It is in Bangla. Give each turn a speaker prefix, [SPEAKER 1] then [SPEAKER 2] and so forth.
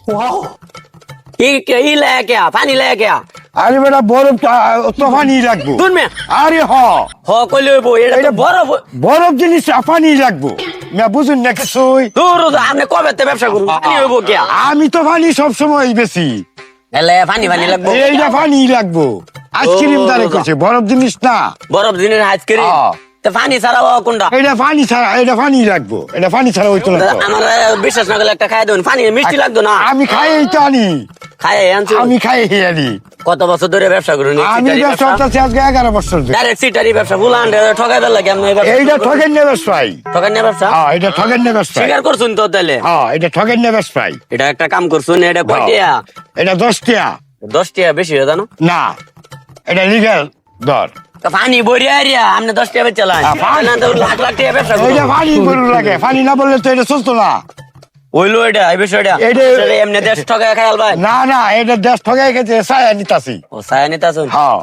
[SPEAKER 1] ই লে কে পানি লে কে
[SPEAKER 2] আরে বেটা বরফ তো পানি লাগবো।
[SPEAKER 1] শুনবে
[SPEAKER 2] আরে
[SPEAKER 1] হ কইলে হইব এটা তো বরফ
[SPEAKER 2] বরফ জিনিস পানি লাগবো না, বুঝুন না কিছুই।
[SPEAKER 1] দূর আপনি কবে তে ব্যবসা করুন পানি হইব কে
[SPEAKER 2] আমি তো পানি সবসময় বেশি।
[SPEAKER 1] এলে পানি পানি লাগবো
[SPEAKER 2] এইটা পানি লাগবো। আইসক্রিম তারে করছে, বরফ জিনিস না।
[SPEAKER 1] বরফ দিনের আইসক্রিম তো পানি ছাড়া কোনটা
[SPEAKER 2] এটা পানি ছাড়া, এটা পানি লাগবো, এটা পানি ছাড়া হইতো না তো।
[SPEAKER 1] আমার বিশ্বাস না করলে একটা খাই দেবেন পানি মিষ্টি লাগতো না
[SPEAKER 2] আমি খাই তো আনি,
[SPEAKER 1] খাই আনছি
[SPEAKER 2] আমি খাই আনি।
[SPEAKER 1] কত বছর ধরে ব্যবসা করুন
[SPEAKER 2] আমি ব্যবসা করতেছি আজকে 11 বছর ধরে।
[SPEAKER 1] ডাইরেক্ট সিটারি ব্যবসা বুলান ঠকাই দিল লাগে আপনি
[SPEAKER 2] এইটা ঠকেন না ব্যবসায়ী।
[SPEAKER 1] ঠকাই না ব্যবসা
[SPEAKER 2] হ্যাঁ, এটা ঠকেন না ব্যবসায়ী।
[SPEAKER 1] স্বীকার করছুন তো তাহলে
[SPEAKER 2] হ্যাঁ, এটা ঠকেন না ব্যবসায়ী।
[SPEAKER 1] এটা একটা কাম করছুন এটা কয়টিয়া
[SPEAKER 2] এটা 10 টাকা
[SPEAKER 1] 10 টাকা বেশি হয়ে জানো
[SPEAKER 2] না, এটা লিগ্যাল দর।
[SPEAKER 1] তো পানি বরিয়া রিয়া আপনি 10 টাকা চালান না তো লাখ লাখ টাকা ব্যবসা করুন
[SPEAKER 2] এইটা পানি গরু লাগে, পানি না বললে তো এটা চলতো না।
[SPEAKER 1] হইলো এটা এই বিষয়টা
[SPEAKER 2] এটা-
[SPEAKER 1] এমনি দেশ ঠকাই খায়াল ভাই
[SPEAKER 2] না না, এটা দেশ ঠকাই গেছে, ছায়া নিতাছি।
[SPEAKER 1] ও সায়া নিতাছুন
[SPEAKER 2] হ্যাঁ।